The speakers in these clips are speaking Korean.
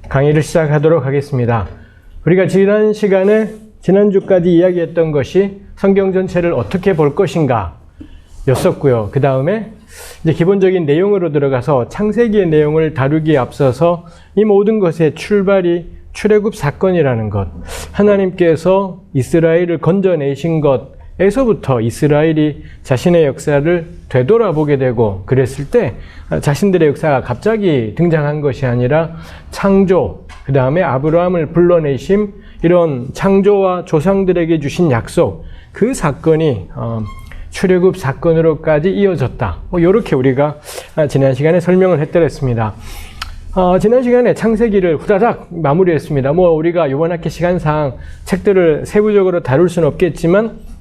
강의를 시작하도록 하겠습니다. 우리가 지난 시간에 지난주까지 이야기했던 것이 성경 전체를 어떻게 볼 것인가 였었고요. 그 다음에 이제 기본적인 내용으로 들어가서 창세기의 내용을 다루기에 앞서서 이 모든 것의 출발이 출애굽 사건이라는 것, 하나님께서 이스라엘을 건져내신 것에서부터 이스라엘이 자신의 역사를 되돌아보게 되고, 그랬을 때 자신들의 역사가 갑자기 등장한 것이 아니라 창조, 그 다음에 아브라함을 불러내심, 이런 창조와 조상들에게 주신 약속, 그 사건이 출애굽 사건으로까지 이어졌다. 이렇게 우리가 지난 시간에 설명을 해드렸습니다. 지난 시간에 창세기를 후다닥 마무리했습니다. 우리가 이번 학기 시간상 책들을 세부적으로 다룰 수는 없겠지만,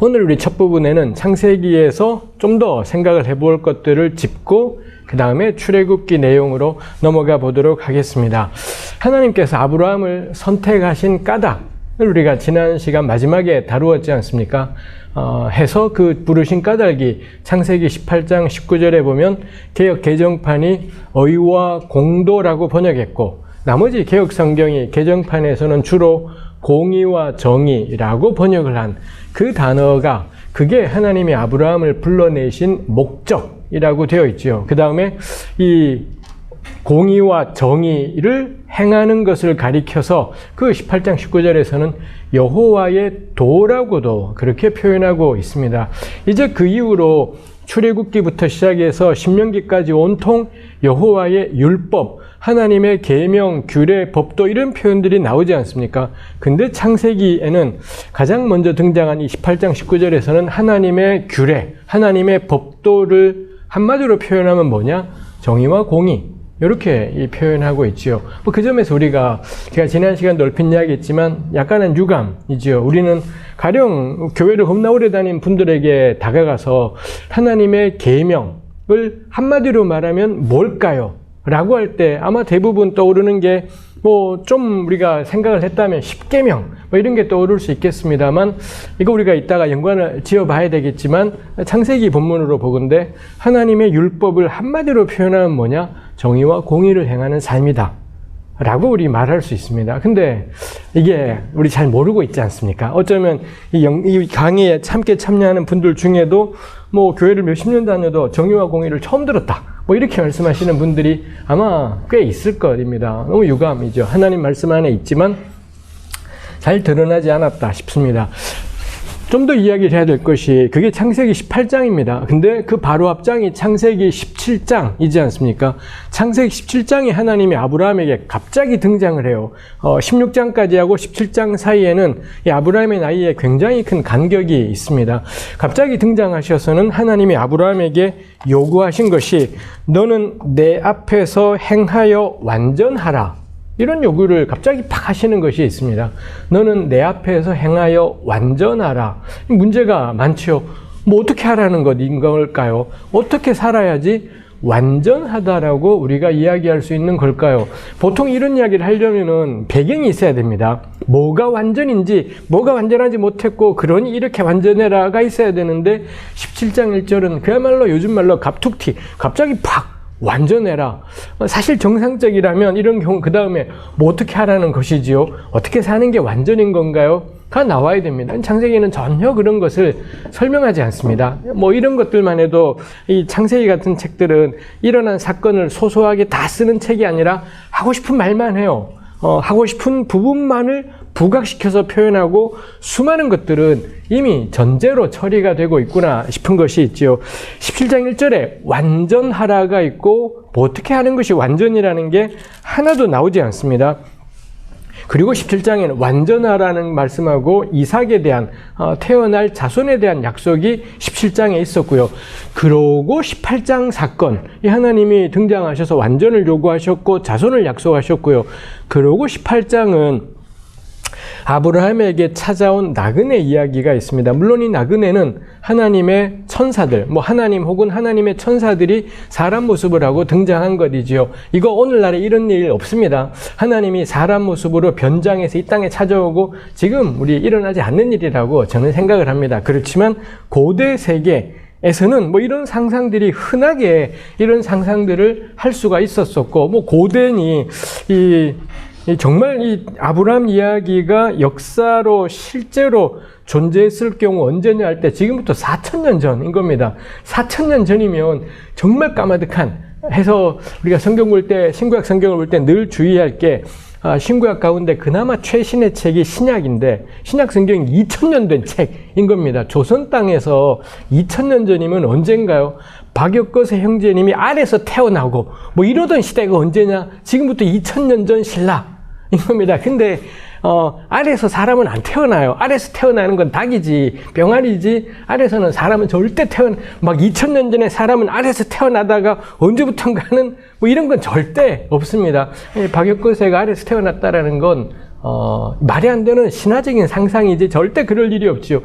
오늘 우리 첫 부분에는 창세기에서 좀 더 생각을 해볼 것들을 짚고 그 다음에 출애굽기 내용으로 넘어가 보도록 하겠습니다. 하나님께서 아브라함을 선택하신 까닭을 우리가 지난 시간 마지막에 다루었지 않습니까? 해서 그 부르신 까닭이 창세기 18장 19절에 보면 개역 개정판이 의와 공도라고 번역했고, 나머지 개역 성경이 개정판에서는 주로 공의와 정의라고 번역을 한 그 단어가, 그게 하나님이 아브라함을 불러내신 목적이라고 되어 있죠. 그 다음에 이 공의와 정의를 행하는 것을 가리켜서 그 18장 19절에서는 여호와의 도라고도 그렇게 표현하고 있습니다. 이제 그 이후로 출애굽기부터 시작해서 신명기까지 온통 여호와의 율법, 하나님의 계명, 규례, 법도, 이런 표현들이 나오지 않습니까? 근데 창세기에는 가장 먼저 등장한 이 18장 19절에서는 하나님의 규례, 하나님의 법도를 한마디로 표현하면 뭐냐? 정의와 공의, 이렇게 표현하고 있지요. 그 점에서 제가 지난 시간 넓힌 이야기했지만 약간은 유감이지요. 우리는 가령 교회를 겁나 오래 다닌 분들에게 다가가서 하나님의 계명을 한마디로 말하면 뭘까요? 라고 할 때 아마 대부분 떠오르는 게 좀 우리가 생각을 했다면 10계명 이런 게 떠오를 수 있겠습니다만, 이거 우리가 이따가 연관을 지어 봐야 되겠지만, 창세기 본문으로 보건대 하나님의 율법을 한마디로 표현하면 뭐냐? 정의와 공의를 행하는 삶이다 라고 우리 말할 수 있습니다. 근데 이게 우리 잘 모르고 있지 않습니까? 어쩌면 이 강의에 함께 참여하는 분들 중에도 교회를 몇십 년 다녀도 정의와 공의를 처음 들었다, 이렇게 말씀하시는 분들이 아마 꽤 있을 것입니다. 너무 유감이죠. 하나님 말씀 안에 있지만 잘 드러나지 않았다 싶습니다. 좀 더 이야기를 해야 될 것이, 그게 창세기 18장입니다. 근데 그 바로 앞장이 창세기 17장이지 않습니까? 창세기 17장에 하나님이 아브라함에게 갑자기 등장을 해요. 16장까지 하고 17장 사이에는 이 아브라함의 나이에 굉장히 큰 간격이 있습니다. 갑자기 등장하셔서는 하나님이 아브라함에게 요구하신 것이, 너는 내 앞에서 행하여 완전하라, 이런 요구를 갑자기 팍 하시는 것이 있습니다. 너는 내 앞에서 행하여 완전하라. 문제가 많죠. 어떻게 하라는 것인 걸까요? 어떻게 살아야지 완전하다라고 우리가 이야기할 수 있는 걸까요? 보통 이런 이야기를 하려면은 배경이 있어야 됩니다. 뭐가 완전인지, 뭐가 완전하지 못했고, 그러니 이렇게 완전해라가 있어야 되는데, 17장 1절은 그야말로 요즘 말로 갑툭튀, 갑자기 팍 완전해라. 사실 정상적이라면 이런 경우 그 다음에 어떻게 하라는 것이지요? 어떻게 사는 게 완전인 건가요? 가 나와야 됩니다. 창세기는 전혀 그런 것을 설명하지 않습니다. 이런 것들만 해도 이 창세기 같은 책들은 일어난 사건을 소소하게 다 쓰는 책이 아니라 하고 싶은 말만 해요. 하고 싶은 부분만을 부각시켜서 표현하고, 수많은 것들은 이미 전제로 처리가 되고 있구나 싶은 것이 있지요. 17장 1절에 완전하라가 있고, 어떻게 하는 것이 완전이라는 게 하나도 나오지 않습니다. 그리고 17장에는 완전하라는 말씀하고 이삭에 대한 태어날 자손에 대한 약속이 17장에 있었고요. 그러고 18장 사건, 이 하나님이 등장하셔서 완전을 요구하셨고 자손을 약속하셨고요. 그러고 18장은 아브라함에게 찾아온 나그네 이야기가 있습니다. 물론 이 나그네는 하나님의 천사들, 하나님 혹은 하나님의 천사들이 사람 모습을 하고 등장한 것이지요. 이거 오늘날에 이런 일 없습니다. 하나님이 사람 모습으로 변장해서 이 땅에 찾아오고 지금 우리 일어나지 않는 일이라고 저는 생각을 합니다. 그렇지만 고대 세계 에서는 뭐 이런 상상들이 흔하게 이런 상상들을 할 수가 있었었고, 뭐 고대니 정말 이 아브라함 이야기가 역사로 실제로 존재했을 경우 언제냐 할 때 지금부터 4,000년 전인 겁니다. 4,000년 전이면 정말 까마득한 해서 우리가 성경 볼 때, 신구약 성경을 볼 때 늘 주의할 게 신구약 가운데 그나마 최신의 책이 신약인데 신약 성경이 2000년 된 책인 겁니다. 조선 땅에서 2000년 전이면 언젠가요? 박역거세 형제님이 알에서 태어나고 뭐 이러던 시대가 언제냐? 지금부터 2000년 전 신라인 겁니다. 근데 알에서 사람은 안 태어나요. 알에서 태어나는 건 닭이지, 병아리지, 알에서는 사람은 절대 막 2000년 전에 사람은 알에서 태어나다가 언제부턴가는 뭐 이런 건 절대 없습니다. 박역거세가 알에서 태어났다라는 건, 말이 안 되는 신화적인 상상이지 절대 그럴 일이 없지요.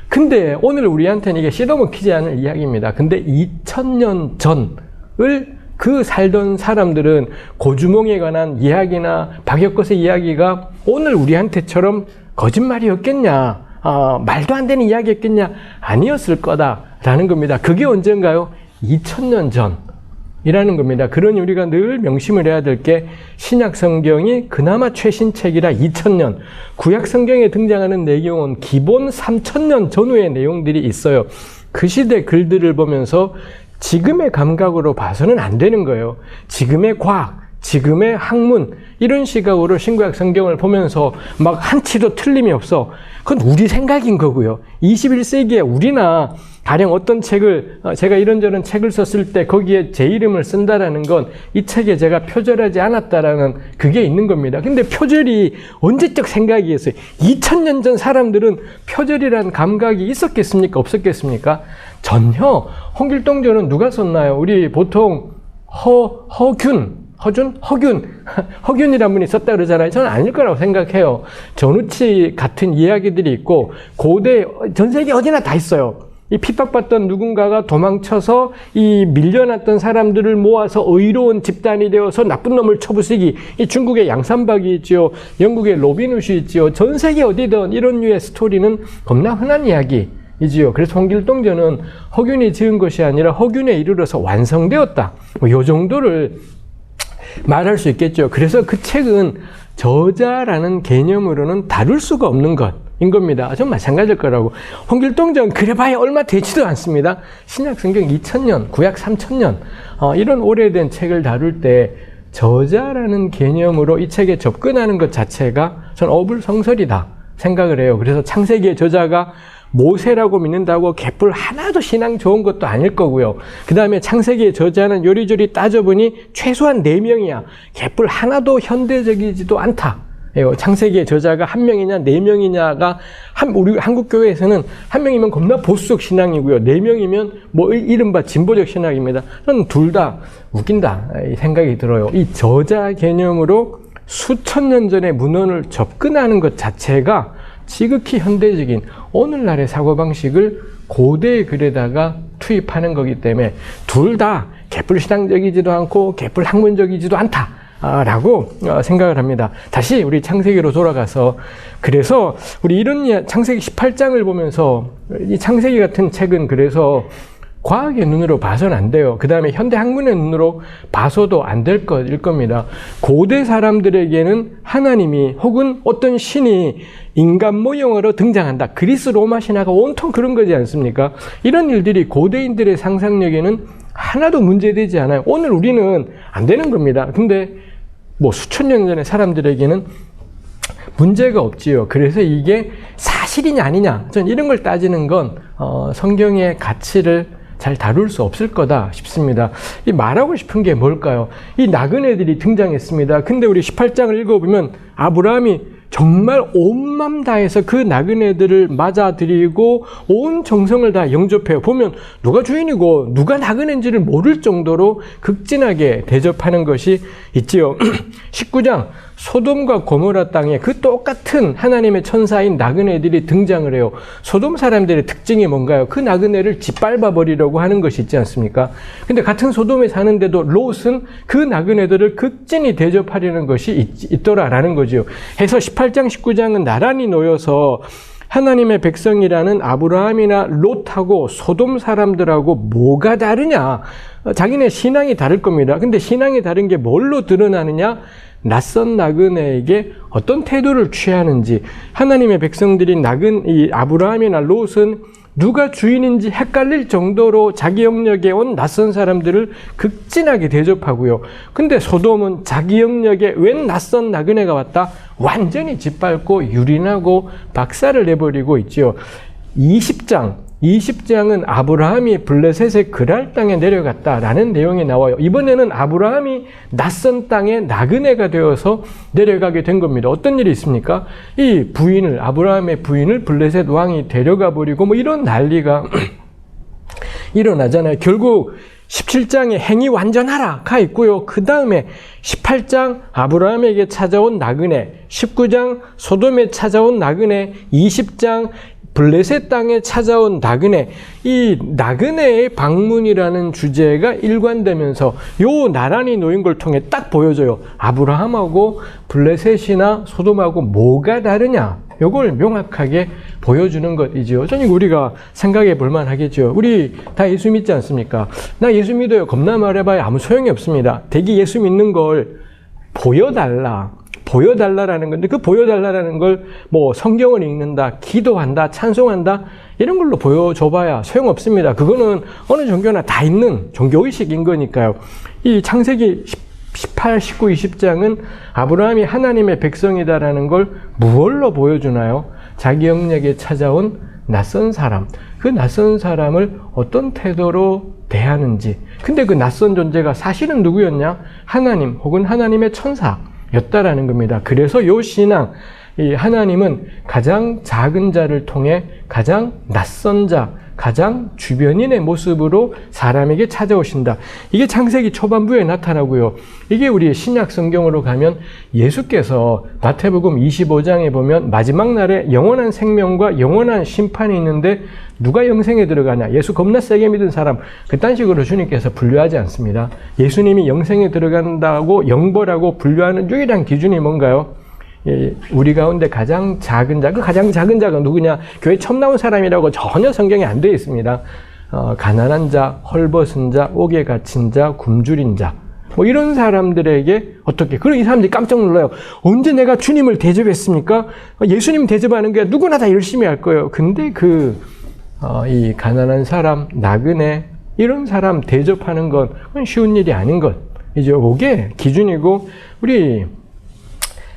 근데 오늘 우리한테는 이게 씨도 먹히지 않을 이야기입니다. 근데 2000년 전을 그 살던 사람들은 고주몽에 관한 이야기나 박역거세 이야기가 오늘 우리한테처럼 거짓말이었겠냐, 말도 안 되는 이야기였겠냐, 아니었을 거다라는 겁니다. 그게 언젠가요? 2000년 전이라는 겁니다. 그러니 우리가 늘 명심을 해야 될 게 신약 성경이 그나마 최신 책이라 2000년, 구약 성경에 등장하는 내용은 기본 3000년 전후의 내용들이 있어요. 그 시대 글들을 보면서 지금의 감각으로 봐서는 안 되는 거예요. 지금의 과학, 지금의 학문, 이런 시각으로 신구약 성경을 보면서 막 한치도 틀림이 없어. 그건 우리 생각인 거고요. 21세기에 우리나 가령 어떤 책을, 제가 이런저런 책을 썼을 때 거기에 제 이름을 쓴다라는 건 이 책에 제가 표절하지 않았다라는 그게 있는 겁니다. 근데 표절이 언제적 생각이었어요? 2000년 전 사람들은 표절이라는 감각이 있었겠습니까? 없었겠습니까? 전혀. 홍길동전은 누가 썼나요? 우리 보통 허균이라는 분이 썼다 그러잖아요. 저는 아닐 거라고 생각해요. 전우치 같은 이야기들이 있고 고대 전 세계 어디나 다 있어요. 이 핍박받던 누군가가 도망쳐서 이 밀려났던 사람들을 모아서 의로운 집단이 되어서 나쁜 놈을 쳐부수기. 이 중국의 양산박이 있지요. 영국의 로빈훗이 있지요. 전 세계 어디든 이런 류의 스토리는 겁나 흔한 이야기이지요. 그래서 홍길동전은 허균이 지은 것이 아니라 허균에 이르러서 완성되었다. 뭐 요 정도를 말할 수 있겠죠. 그래서 그 책은 저자라는 개념으로는 다룰 수가 없는 것인 겁니다. 좀 마찬가지일 거라고. 홍길동전 그래봐야 얼마 되지도 않습니다. 신약 성경 2000년, 구약 3000년 이런 오래된 책을 다룰 때 저자라는 개념으로 이 책에 접근하는 것 자체가 전 어불성설이다 생각을 해요. 그래서 창세기의 저자가 모세라고 믿는다고 개뿔 하나도 신앙 좋은 것도 아닐 거고요. 그 다음에 창세기의 저자는 요리조리 따져보니 최소한 4명이야. 개뿔 하나도 현대적이지도 않다. 창세기의 저자가 1명이냐 4명이냐가 우리 한국교회에서는 1명이면 겁나 보수적 신앙이고요. 4명이면 뭐 이른바 진보적 신앙입니다. 저는 둘 다 웃긴다 이 생각이 들어요. 이 저자 개념으로 수천 년 전의 문헌을 접근하는 것 자체가 지극히 현대적인 오늘날의 사고방식을 고대의 글에다가 투입하는 거기 때문에 둘 다 개뿔신앙적이지도 않고 개뿔학문적이지도 않다 라고 생각을 합니다. 다시 우리 창세기로 돌아가서 그래서 우리 이런 창세기 18장을 보면서 이 창세기 같은 책은 그래서 과학의 눈으로 봐서는 안 돼요. 그 다음에 현대 학문의 눈으로 봐서도 안 될 것일 겁니다. 고대 사람들에게는 하나님이 혹은 어떤 신이 인간 모형으로 등장한다. 그리스 로마 신화가 온통 그런 거지 않습니까? 이런 일들이 고대인들의 상상력에는 하나도 문제되지 않아요. 오늘 우리는 안 되는 겁니다. 근데 뭐 수천 년 전의 사람들에게는 문제가 없지요. 그래서 이게 사실이냐 아니냐, 전 이런 걸 따지는 건 성경의 가치를 잘 다룰 수 없을 거다 싶습니다. 이 말하고 싶은 게 뭘까요? 이 나그네들이 등장했습니다. 근데 우리 18장을 읽어보면 아브라함이 정말 온 맘 다해서 그 나그네들을 맞아들이고 온 정성을 다 영접해요. 보면 누가 주인이고 누가 나그네인지를 모를 정도로 극진하게 대접하는 것이 있지요. 19장 소돔과 고모라 땅에 그 똑같은 하나님의 천사인 나그네들이 등장을 해요. 소돔 사람들의 특징이 뭔가요? 그 나그네를 짓밟아 버리려고 하는 것이 있지 않습니까? 근데 같은 소돔에 사는데도 롯은 그 나그네들을 극진히 대접하려는 것이 있더라라는 거죠. 해서 18장 19장은 나란히 놓여서 하나님의 백성이라는 아브라함이나 롯하고 소돔 사람들하고 뭐가 다르냐? 자기네 신앙이 다를 겁니다. 근데 신앙이 다른 게 뭘로 드러나느냐? 낯선 나그네에게 어떤 태도를 취하는지. 하나님의 백성들인 이 아브라함이나 롯은 누가 주인인지 헷갈릴 정도로 자기 영역에 온 낯선 사람들을 극진하게 대접하고요. 근데 소돔은 자기 영역에 웬 낯선 나그네가 왔다? 완전히 짓밟고 유린하고 박살을 내버리고 있지요. 20장은 아브라함이 블레셋의 그랄 땅에 내려갔다라는 내용이 나와요. 이번에는 아브라함이 낯선 땅에 나그네가 되어서 내려가게 된 겁니다. 어떤 일이 있습니까? 아브라함의 부인을 블레셋 왕이 데려가 버리고 뭐 이런 난리가 일어나잖아요. 결국 17장에 행위 완전하라 가 있고요. 그 다음에 18장 아브라함에게 찾아온 나그네, 19장 소돔에 찾아온 나그네, 20장 블레셋 땅에 찾아온 나그네, 이 나그네의 방문이라는 주제가 일관되면서 요 나란히 놓인 걸 통해 딱 보여줘요. 아브라함하고 블레셋이나 소돔하고 뭐가 다르냐? 요걸 명확하게 보여주는 것이죠. 저는 우리가 생각해 볼 만하겠죠. 우리 다 예수 믿지 않습니까? 나 예수 믿어요. 겁나 말해봐야 아무 소용이 없습니다. 대개 예수 믿는 걸 보여달라라는 건데, 그 보여달라라는 걸 뭐 성경을 읽는다, 기도한다, 찬송한다 이런 걸로 보여줘봐야 소용없습니다. 그거는 어느 종교나 다 있는 종교의식인 거니까요. 이 창세기 18, 19, 20장은 아브라함이 하나님의 백성이다라는 걸 무엇로 보여주나요? 자기 영역에 찾아온 낯선 사람, 그 낯선 사람을 어떤 태도로 대하는지. 근데 그 낯선 존재가 사실은 누구였냐? 하나님 혹은 하나님의 천사였다라는 겁니다. 그래서 요 신앙, 이 하나님은 가장 작은 자를 통해 가장 낯선 자, 가장 주변인의 모습으로 사람에게 찾아오신다. 이게 창세기 초반부에 나타나고요. 이게 우리 신약 성경으로 가면 예수께서 마태복음 25장에 보면 마지막 날에 영원한 생명과 영원한 심판이 있는데 누가 영생에 들어가냐? 예수 겁나 세게 믿은 사람. 그딴 식으로 주님께서 분류하지 않습니다. 예수님이 영생에 들어간다고 영벌하고 분류하는 유일한 기준이 뭔가요? 우리 가운데 가장 작은 자, 그 가장 작은 자가 누구냐? 교회 처음 나온 사람이라고 전혀 성경에 안 되어 있습니다. 가난한 자, 헐벗은 자, 옥에 갇힌 자, 굶주린 자. 뭐 이런 사람들에게 어떻게, 그럼 이 사람들이 깜짝 놀라요. 언제 내가 주님을 대접했습니까? 예수님 대접하는 게 누구나 다 열심히 할 거예요. 근데 이 가난한 사람, 나그네, 이런 사람 대접하는 건 쉬운 일이 아닌 것. 이제 이게 기준이고, 우리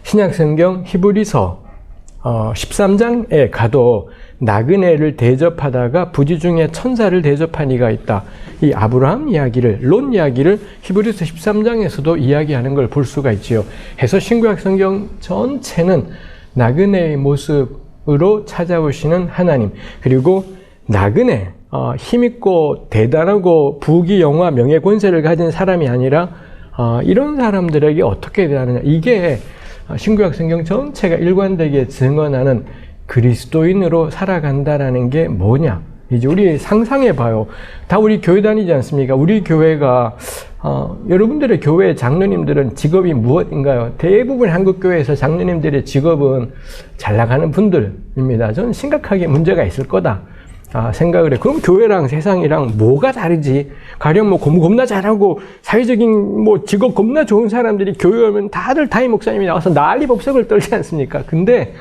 신약성경 히브리서 13장에 가도 나그네를 대접하다가 부지 중에 천사를 대접한 이가 있다. 이 아브라함 이야기를, 롯 이야기를 히브리서 13장에서도 이야기하는 걸 볼 수가 있지요. 해서 신구약 성경 전체는 나그네의 모습으로 찾아오시는 하나님, 그리고 나그네, 힘있고 대단하고 부귀 영화 명예 권세를 가진 사람이 아니라 이런 사람들에게 어떻게 대하느냐. 이게 신구약 성경 전체가 일관되게 증언하는 그리스도인으로 살아간다라는 게 뭐냐. 이제 우리 상상해 봐요. 다 우리 교회 다니지 않습니까? 우리 교회가 여러분들의 교회 장로님들은 직업이 무엇인가요? 대부분 한국 교회에서 장로님들의 직업은 잘 나가는 분들입니다. 저는 심각하게 문제가 있을 거다 생각을 해. 그럼 교회랑 세상이랑 뭐가 다르지? 가령 뭐 겁나 잘하고 사회적인 뭐 직업 겁나 좋은 사람들이 교회 오면 다들 담임 목사님이 나와서 난리 법석을 떨지 않습니까? 근데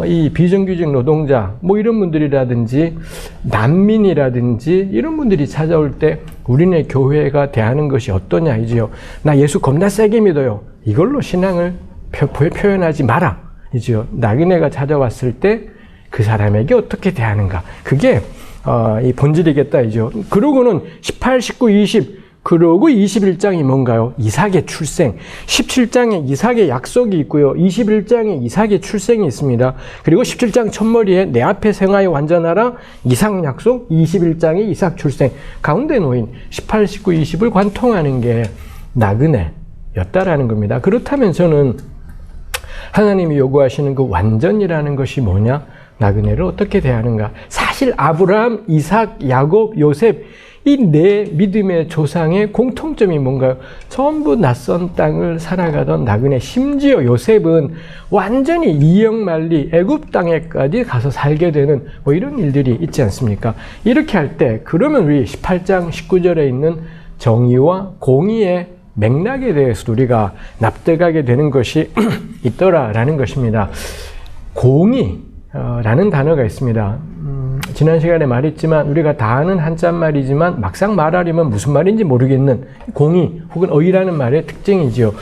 이 비정규직 노동자 뭐 이런 분들이라든지 난민이라든지 이런 분들이 찾아올 때 우리네 교회가 대하는 것이 어떠냐 이지요. 나 예수 겁나 세게 믿어요. 이걸로 신앙을 표현하지 마라 이지요. 나그네가 찾아왔을 때 그 사람에게 어떻게 대하는가. 그게 이 본질이겠다 이죠. 그러고는 18, 19, 20 그러고 21장이 뭔가요? 이삭의 출생. 17장에 이삭의 약속이 있고요. 21장에 이삭의 출생이 있습니다. 그리고 17장 첫머리에 내 앞에 생하여 완전하라 이삭 약속, 21장에 이삭 출생. 가운데 놓인 18, 19, 20을 관통하는 게 나그네였다라는 겁니다. 그렇다면 저는 하나님이 요구하시는 그 완전이라는 것이 뭐냐? 나그네를 어떻게 대하는가? 사실 아브라함, 이삭, 야곱, 요셉 이 내 믿음의 조상의 공통점이 뭔가요? 전부 낯선 땅을 살아가던 나그네, 심지어 요셉은 완전히 이역만리 애굽 땅에까지 가서 살게 되는 뭐 이런 일들이 있지 않습니까? 이렇게 할 때 그러면 우리 18장 19절에 있는 정의와 공의의 맥락에 대해서 우리가 납득하게 되는 것이 있더라라는 것입니다. 공의라는 단어가 있습니다. 지난 시간에 말했지만 우리가 다 아는 한자말이지만 막상 말하려면 무슨 말인지 모르겠는 공의 혹은 의라는 말의 특징이지요.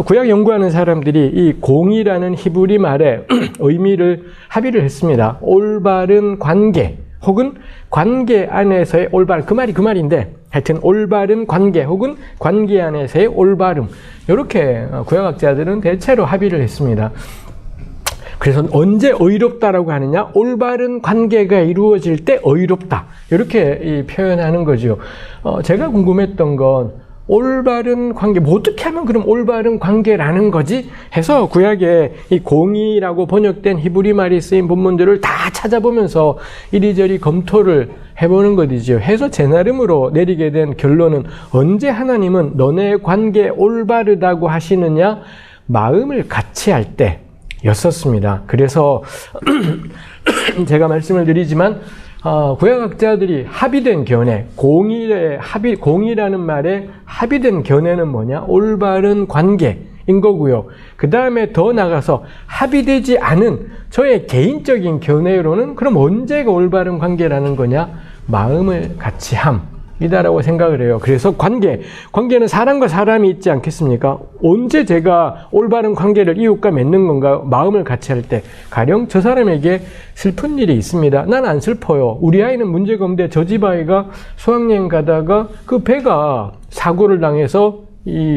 구약 연구하는 사람들이 이 공의라는 히브리 말의 의미를 합의를 했습니다. 올바른 관계 혹은 관계 안에서의 올바름, 그 말이 그 말인데 하여튼 올바른 관계 혹은 관계 안에서의 올바름, 이렇게 구약학자들은 대체로 합의를 했습니다. 그래서 언제 의롭다라고 하느냐? 올바른 관계가 이루어질 때 의롭다, 이렇게 표현하는 거죠. 제가 궁금했던 건 올바른 관계, 뭐 어떻게 하면 그럼 올바른 관계라는 거지? 해서 구약에 이 공의라고 번역된 히브리 말이 쓰인 본문들을 다 찾아보면서 이리저리 검토를 해보는 것이지요. 해서 제 나름으로 내리게 된 결론은 언제 하나님은 너네 관계 올바르다고 하시느냐? 마음을 같이 할 때 였었습니다. 그래서 제가 말씀을 드리지만 구약학자들이 합의된 견해, 공의라는 말에 합의된 견해는 뭐냐? 올바른 관계인 거고요. 그 다음에 더 나가서 합의되지 않은 저의 개인적인 견해로는 그럼 언제가 올바른 관계라는 거냐? 마음을 같이 이다라고 생각을 해요. 그래서 관계는 사람과 사람이 있지 않겠습니까? 언제 제가 올바른 관계를 이웃과 맺는 건가요? 마음을 같이 할 때. 가령 저 사람에게 슬픈 일이 있습니다. 난 안 슬퍼요. 우리 아이는 문제가 없는데 저 집 아이가 수학여행 가다가 그 배가 사고를 당해서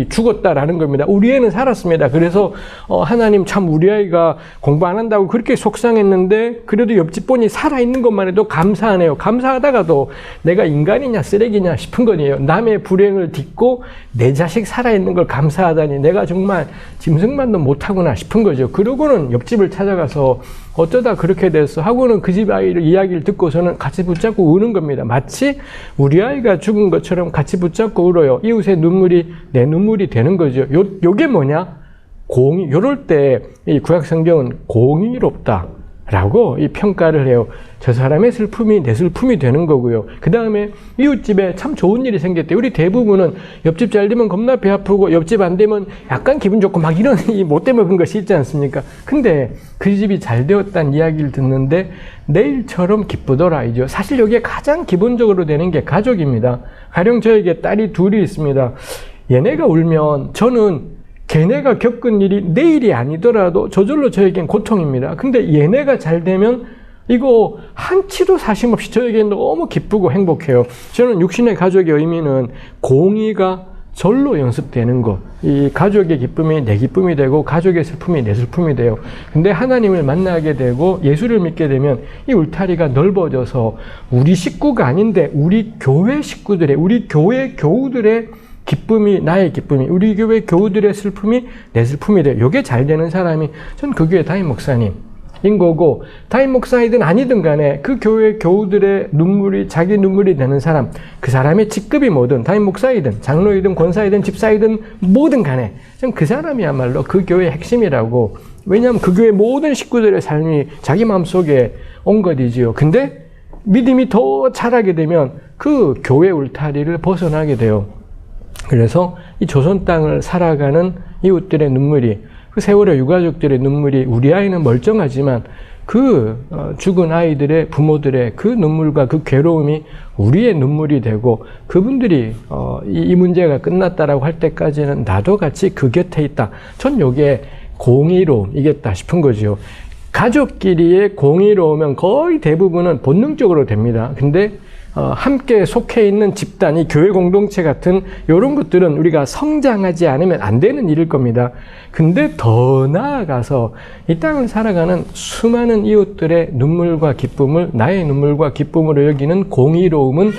죽었다라는 겁니다. 우리 애는 살았습니다. 그래서 하나님 참 우리 아이가 공부 안 한다고 그렇게 속상했는데 그래도 옆집 분이 살아있는 것만 해도 감사하네요. 감사하다가도 내가 인간이냐 쓰레기냐 싶은 거네요. 남의 불행을 딛고 내 자식 살아있는 걸 감사하다니 내가 정말 짐승만도 못하구나 싶은 거죠. 그러고는 옆집을 찾아가서 어쩌다 그렇게 됐어 하고는 그 집 아이를 이야기를 듣고서는 같이 붙잡고 우는 겁니다. 마치 우리 아이가 죽은 것처럼 같이 붙잡고 울어요. 이웃의 눈물이 내 눈물이 되는 거죠. 요게 뭐냐? 공의. 요럴 때 이 구약 성경은 공의롭다라고 이 평가를 해요. 저 사람의 슬픔이 내 슬픔이 되는 거고요. 그 다음에 이웃집에 참 좋은 일이 생겼대. 우리 대부분은 옆집 잘 되면 겁나 배 아프고 옆집 안 되면 약간 기분 좋고 막 이런 이 못돼 먹은 것이 있지 않습니까? 근데 그 집이 잘 되었다는 이야기를 듣는데 내일처럼 기쁘더라 이죠. 사실 여기에 가장 기본적으로 되는 게 가족입니다. 가령 저에게 딸이 둘이 있습니다. 얘네가 울면 저는 걔네가 겪은 일이 내일이 아니더라도 저절로 저에겐 고통입니다. 근데 얘네가 잘 되면 이거 한치도 사심없이 저에게 너무 기쁘고 행복해요. 저는 육신의 가족의 의미는 공의가 절로 연습되는 것. 이 가족의 기쁨이 내 기쁨이 되고 가족의 슬픔이 내 슬픔이 돼요. 근데 하나님을 만나게 되고 예수를 믿게 되면 이 울타리가 넓어져서 우리 식구가 아닌데 우리 교회 식구들의, 우리 교회 교우들의 기쁨이 나의 기쁨이, 우리 교회 교우들의 슬픔이 내 슬픔이 돼요. 이게 잘 되는 사람이 전 그 교회 담임 목사님 인 거고, 담임 목사이든 아니든 간에 그 교회 교우들의 눈물이 자기 눈물이 되는 사람, 그 사람의 직급이 뭐든 담임 목사이든 장로이든 권사이든 집사이든 뭐든 간에 전 그 사람이야말로 그 교회의 핵심이라고. 왜냐하면 그 교회 모든 식구들의 삶이 자기 마음속에 온 것이지요. 근데 믿음이 더 자라게 되면 그 교회 울타리를 벗어나게 돼요. 그래서 이 조선 땅을 살아가는 이웃들의 눈물이, 그 세월의 유가족들의 눈물이, 우리 아이는 멀쩡하지만 그 죽은 아이들의 부모들의 그 눈물과 그 괴로움이 우리의 눈물이 되고, 그분들이 이 문제가 끝났다라고 할 때까지는 나도 같이 그 곁에 있다. 전 요게 공의로움이겠다 싶은 거죠. 가족끼리의 공의로우면 거의 대부분은 본능적으로 됩니다. 근데 함께 속해 있는 집단, 이 교회 공동체 같은 이런 것들은 우리가 성장하지 않으면 안 되는 일일 겁니다. 근데 더 나아가서 이 땅을 살아가는 수많은 이웃들의 눈물과 기쁨을 나의 눈물과 기쁨으로 여기는 공의로움은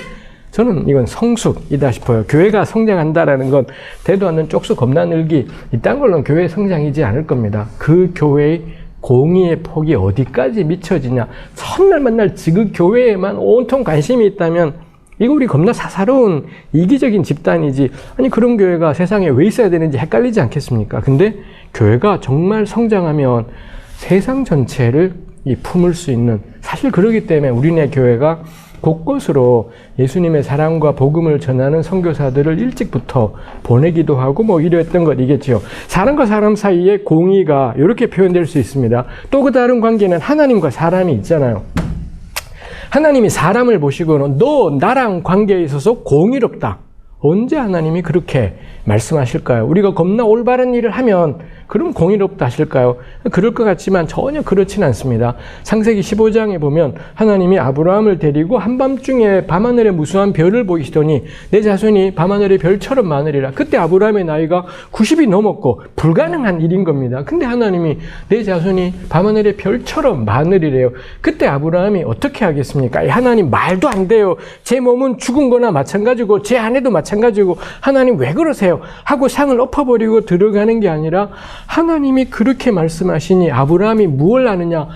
저는 이건 성숙이다 싶어요. 교회가 성장한다라는 건 대도 않는 쪽수 겁나늘기 이딴 걸로는 교회 성장이지 않을 겁니다. 그 교회의 공의의 폭이 어디까지 미쳐지냐. 첫날 만날 지그 교회에만 온통 관심이 있다면 이거 우리 겁나 사사로운 이기적인 집단이지. 아니 그런 교회가 세상에 왜 있어야 되는지 헷갈리지 않겠습니까? 근데 교회가 정말 성장하면 세상 전체를 품을 수 있는, 사실 그러기 때문에 우리네 교회가 곳곳으로 예수님의 사랑과 복음을 전하는 선교사들을 일찍부터 보내기도 하고 뭐 이랬던 것이겠지요. 사람과 사람 사이의 공의가 이렇게 표현될 수 있습니다. 또 그 다른 관계는 하나님과 사람이 있잖아요. 하나님이 사람을 보시고는 너 나랑 관계에 있어서 공의롭다. 언제 하나님이 그렇게 말씀하실까요? 우리가 겁나 올바른 일을 하면 그럼 공의롭다 하실까요? 그럴 것 같지만 전혀 그렇진 않습니다. 창세기 15장에 보면 하나님이 아브라함을 데리고 한밤중에 밤하늘에 무수한 별을 보이시더니 내 자손이 밤하늘의 별처럼 많으리라. 그때 아브라함의 나이가 90이 넘었고 불가능한 일인 겁니다. 근데 하나님이 내 자손이 밤하늘의 별처럼 많으리래요. 그때 아브라함이 어떻게 하겠습니까? 하나님 말도 안 돼요. 제 몸은 죽은 거나 마찬가지고 제 아내도 마찬가지고 하나님 왜 그러세요? 하고 상을 엎어버리고 들어가는 게 아니라 하나님이 그렇게 말씀하시니 아브라함이 무엇을 하느냐?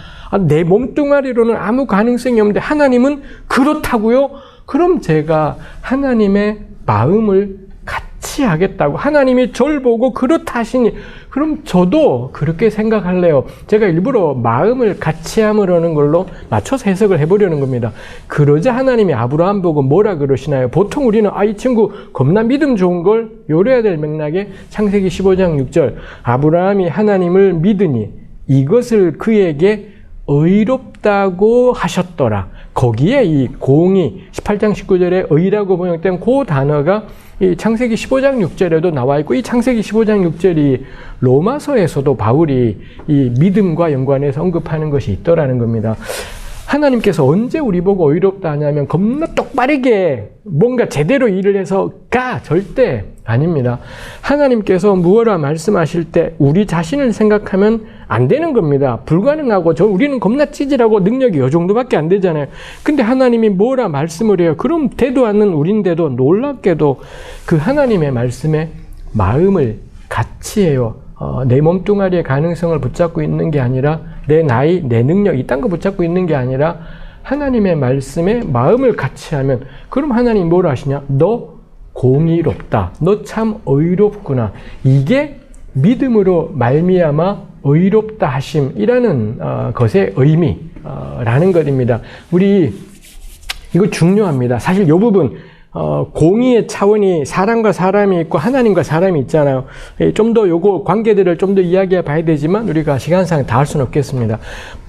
내 몸뚱아리로는 아무 가능성이 없는데 하나님은 그렇다고요? 그럼 제가 하나님의 마음을 같이 하겠다고, 하나님이 절 보고 그렇다 하시니 그럼 저도 그렇게 생각할래요. 제가 일부러 마음을 같이 함으로는 걸로 맞춰서 해석을 해보려는 겁니다. 그러자 하나님이 아브라함 보고 뭐라 그러시나요? 보통 우리는 이 친구 겁나 믿음 좋은 걸 요래야 될 맥락에 창세기 15장 6절 아브라함이 하나님을 믿으니 이것을 그에게 의롭다고 하셨더라. 거기에 이 공의 18장 19절에 의라고 번역된 그 단어가 이 창세기 15장 6절에도 나와 있고 이 창세기 15장 6절이 로마서에서도 바울이 이 믿음과 연관해서 언급하는 것이 있더라는 겁니다. 하나님께서 언제 우리 보고 의롭다 하냐면 겁나 똑바르게 뭔가 제대로 일을 해서가 절대 아닙니다. 하나님께서 무엇라 말씀하실 때 우리 자신을 생각하면 안 되는 겁니다. 불가능하고 우리는 겁나 찌질하고 능력이 이 정도밖에 안 되잖아요. 근데 하나님이 뭐라 말씀을 해요? 그럼 되도 않는 우린데도 놀랍게도 그 하나님의 말씀에 마음을 같이 해요. 내 몸뚱아리의 가능성을 붙잡고 있는 게 아니라 내 나이, 내 능력 이딴 거 붙잡고 있는 게 아니라 하나님의 말씀에 마음을 같이 하면 그럼 하나님이 뭐라 하시냐? 너 공의롭다. 너 참 의롭구나. 이게 믿음으로 말미암아 의롭다 하심이라는 것의 의미라는 것입니다. 우리 이거 중요합니다. 사실 이 부분 공의의 차원이 사람과 사람이 있고 하나님과 사람이 있잖아요. 좀 더 요거 관계들을 좀 더 이야기해 봐야 되지만 우리가 시간상 다 할 수는 없겠습니다.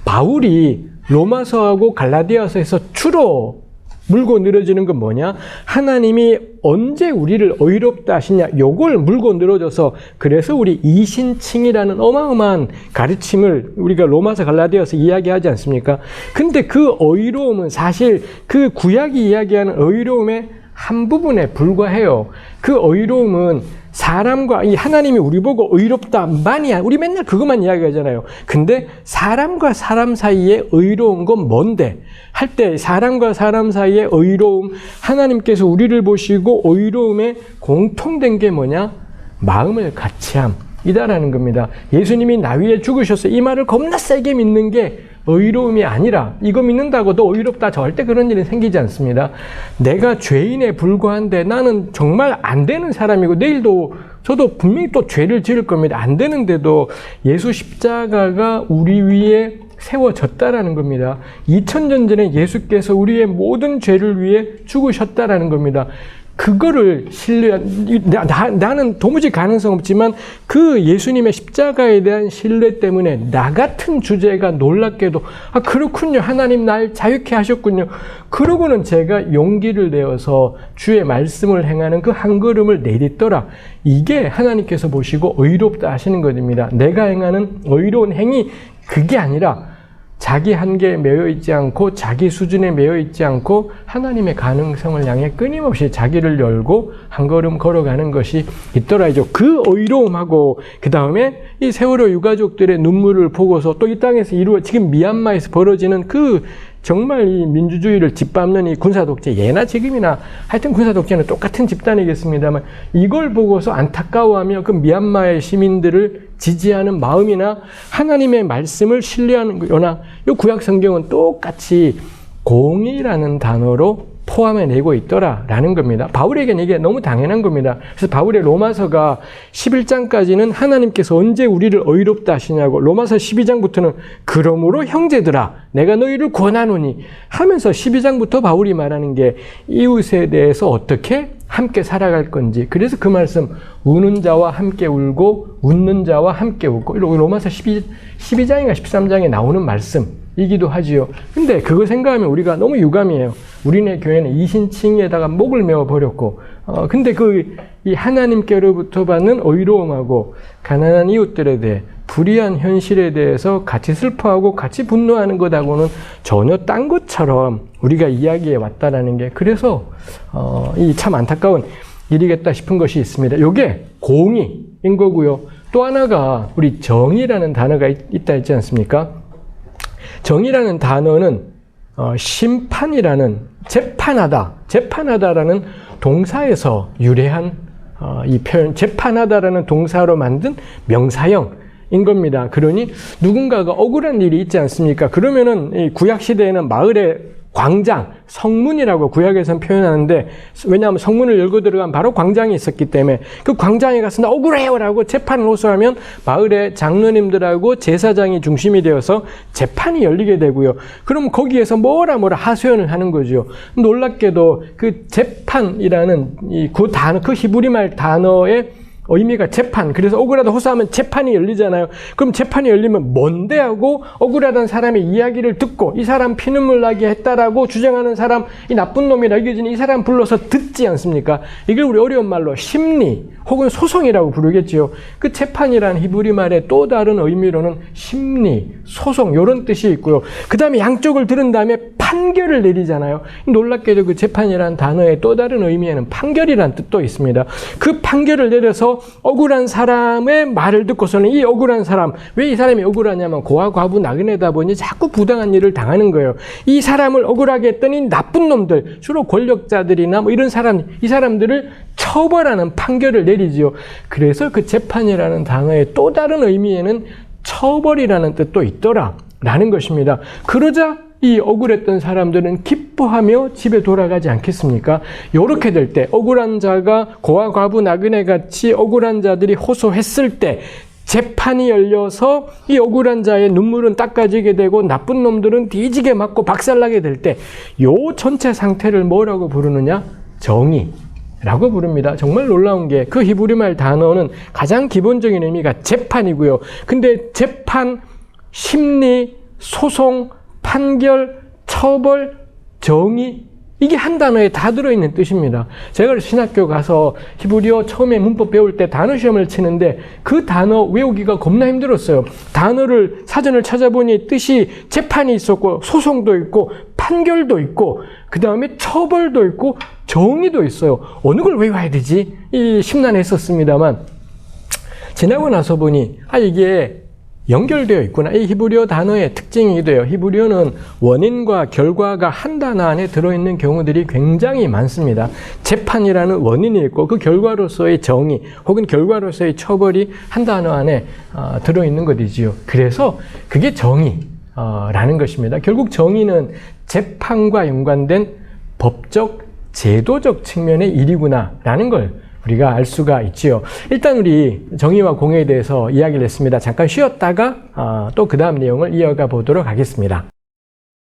바울이 로마서하고 갈라디아서에서 주로 물고 늘어지는 건 뭐냐? 하나님이 언제 우리를 의롭다 하시냐? 요걸 물고 늘어져서 그래서 우리 이신칭이라는 어마어마한 가르침을 우리가 로마서 갈라디아서 이야기하지 않습니까? 근데 그 의로움은 사실 그 구약이 이야기하는 의로움의 한 부분에 불과해요. 그 의로움은 사람과 이 하나님이 우리 보고 의롭다만이 우리 맨날 그것만 이야기하잖아요. 근데 사람과 사람 사이에 의로운 건 뭔데? 할 때 사람과 사람 사이에 의로움, 하나님께서 우리를 보시고 의로움에 공통된 게 뭐냐? 마음을 같이함 이다라는 겁니다. 예수님이 나 위에 죽으셔서 이 말을 겁나 세게 믿는 게 의로움이 아니라 이거 믿는다고 너 의롭다 절대 그런 일은 생기지 않습니다. 내가 죄인에 불과한데 나는 정말 안 되는 사람이고 내일도 저도 분명히 또 죄를 지을 겁니다. 안 되는데도 예수 십자가가 우리 위에 세워졌다라는 겁니다. 2000년 전에 예수께서 우리의 모든 죄를 위해 죽으셨다라는 겁니다. 그거를 나는 도무지 가능성 없지만 그 예수님의 십자가에 대한 신뢰 때문에 나 같은 주제가 놀랍게도 그렇군요. 하나님 날 자유케 하셨군요. 그러고는 제가 용기를 내어서 주의 말씀을 행하는 그 한 걸음을 내딛더라. 이게 하나님께서 보시고 의롭다 하시는 것입니다. 내가 행하는 의로운 행위 그게 아니라 자기 한계에 매여 있지 않고 자기 수준에 매여 있지 않고 하나님의 가능성을 향해 끊임없이 자기를 열고 한 걸음 걸어가는 것이 있더라죠. 그 의로움하고 그 다음에 이 세월호 유가족들의 눈물을 보고서 또 이 땅에서 지금 미얀마에서 벌어지는 그 정말 이 민주주의를 짓밟는 이 군사독재, 예나 지금이나 하여튼 군사독재는 똑같은 집단이겠습니다만 이걸 보고서 안타까워하며 그 미얀마의 시민들을 지지하는 마음이나 하나님의 말씀을 신뢰하는 거나 이 구약 성경은 똑같이 공의라는 단어로 포함해내고 있더라라는 겁니다. 바울에게는 이게 너무 당연한 겁니다. 그래서 바울의 로마서가 11장까지는 하나님께서 언제 우리를 의롭다 하시냐고, 로마서 12장부터는 그러므로 형제들아 내가 너희를 권하노니 하면서 12장부터 바울이 말하는 게 이웃에 대해서 어떻게 함께 살아갈 건지. 그래서 그 말씀, 우는 자와 함께 울고 웃는 자와 함께 웃고, 로마서 12장인가 13장에 나오는 말씀이기도 하지요. 근데 그거 생각하면 우리가 너무 유감이에요. 우리네 교회는 이신칭에다가 목을 메어 버렸고, 근데 이 하나님께로부터 받는 의로움하고 가난한 이웃들에 대해, 불의한 현실에 대해서 같이 슬퍼하고 같이 분노하는 것하고는 전혀 딴 것처럼 우리가 이야기해 왔다라는 게, 그래서 이 참 안타까운 일이겠다 싶은 것이 있습니다. 이게 공의인 거고요. 또 하나가 우리 정의라는 단어가 있다 했지 않습니까? 정의라는 단어는 심판이라는, 재판하다라는 동사에서 유래한 이 표현, 재판하다라는 동사로 만든 명사형인 겁니다. 그러니 누군가가 억울한 일이 있지 않습니까? 그러면은 이 구약 시대에는 마을에 광장, 성문이라고 구약에서는 표현하는데, 왜냐하면 성문을 열고 들어가면 바로 광장이 있었기 때문에 그 광장에 가서 나 억울해요라고 재판을 호소하면 마을의 장로님들하고 제사장이 중심이 되어서 재판이 열리게 되고요. 그럼 거기에서 뭐라 하소연을 하는 거죠. 놀랍게도 그 재판이라는 그 히브리 말 단어의 의미가 재판. 그래서 억울하다 호소하면 재판이 열리잖아요. 그럼 재판이 열리면 뭔데 하고 억울하다는 사람의 이야기를 듣고 이 사람 피눈물 나게 했다라고 주장하는 사람, 이 나쁜 놈이라 여겨지는 이 사람 불러서 듣지 않습니까? 이걸 우리 어려운 말로 심리 혹은 소송이라고 부르겠지요. 그 재판이라는 히브리 말의 또 다른 의미로는 심리, 소송 이런 뜻이 있고요. 그 다음에 양쪽을 들은 다음에 판결을 내리잖아요. 놀랍게도 그 재판이라는 단어의 또 다른 의미에는 판결이라는 뜻도 있습니다. 그 판결을 내려서 억울한 사람의 말을 듣고서는 이 억울한 사람, 왜 이 사람이 억울하냐면 고아, 과부, 나그네다 보니 자꾸 부당한 일을 당하는 거예요. 이 사람을 억울하게 했더니 나쁜 놈들, 주로 권력자들이나 뭐 이런 사람, 이 사람들을 처벌하는 판결을 내리지요. 그래서 그 재판이라는 단어의 또 다른 의미에는 처벌이라는 뜻도 있더라라는 것입니다. 그러자 이 억울했던 사람들은 기뻐하며 집에 돌아가지 않겠습니까? 이렇게 될 때, 억울한 자가 고아, 과부, 나그네 같이 억울한 자들이 호소했을 때 재판이 열려서 이 억울한 자의 눈물은 닦아지게 되고 나쁜 놈들은 뒤지게 맞고 박살나게 될 때, 요 전체 상태를 뭐라고 부르느냐? 정의라고 부릅니다. 정말 놀라운 게 그 히브리 말 단어는 가장 기본적인 의미가 재판이고요. 근데 재판, 심리, 소송, 판결, 처벌, 정의, 이게 한 단어에 다 들어있는 뜻입니다. 제가 신학교 가서 히브리어 처음에 문법 배울 때 단어 시험을 치는데 그 단어 외우기가 겁나 힘들었어요. 단어를, 사전을 찾아보니 뜻이 재판이 있었고 소송도 있고 판결도 있고 그 다음에 처벌도 있고 정의도 있어요. 어느 걸 외워야 되지? 이 심란했었습니다만 지나고 나서 보니 이게 연결되어 있구나. 이 히브리어 단어의 특징이기도 해요. 히브리어는 원인과 결과가 한 단어 안에 들어있는 경우들이 굉장히 많습니다. 재판이라는 원인이 있고 그 결과로서의 정의 혹은 결과로서의 처벌이 한 단어 안에 들어있는 것이지요. 그래서 그게 정의라는 것입니다. 결국 정의는 재판과 연관된 법적, 제도적 측면의 일이구나라는 걸 우리가 알 수가 있지요. 일단 우리 정의와 공의에 대해서 이야기를 했습니다. 잠깐 쉬었다가 또 그 다음 내용을 이어가 보도록 하겠습니다.